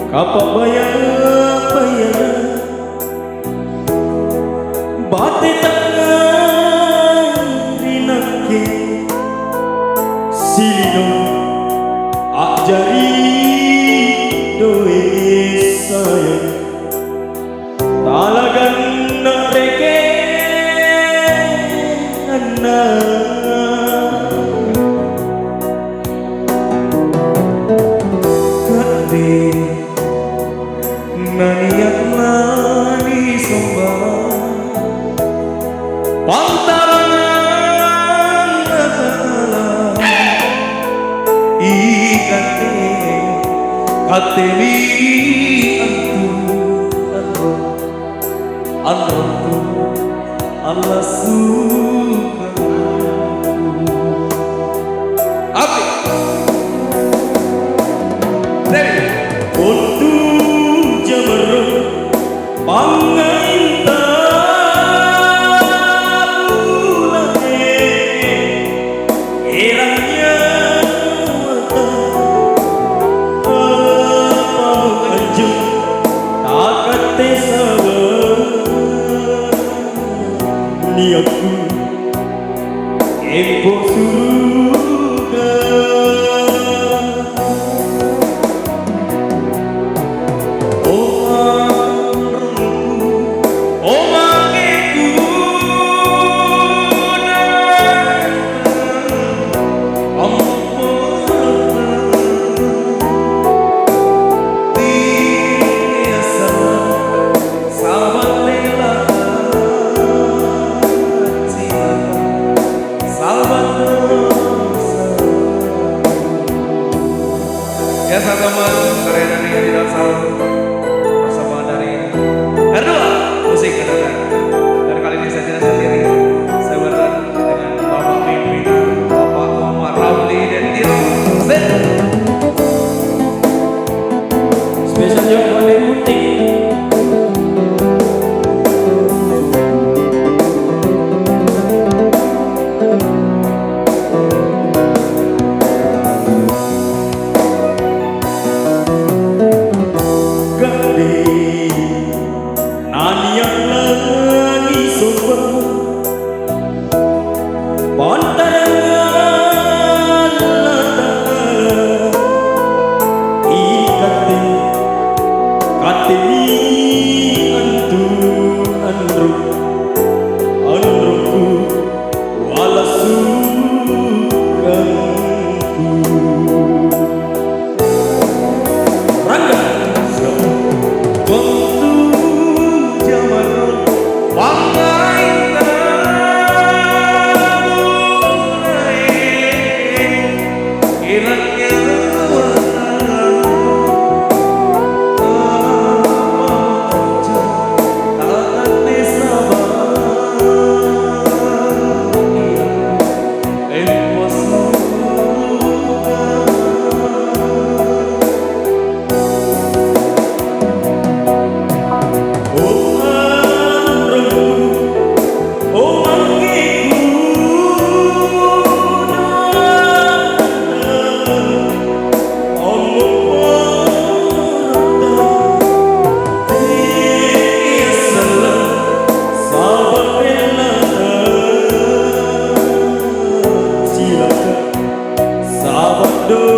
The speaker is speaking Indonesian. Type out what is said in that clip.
Kapabayang-bayang bate tangan rinake silino ajari doe sayang talagang nareke anak kade naniyak mani sombang pantaran ikate katemi antu Allah suka api Dewi untuk jamarro pangainta bulane eranya mata apa anjung takate sabar niatku empo surga ya teman-teman, karya dari Adi Dansal bersama dari R2 Musik Adakan. Dan kali ini saya tidak sendiri, saya berada dengan Bapak pimpinan Bapak Muhammad Ramli dan Tiro spesial job oleh Mutik. Do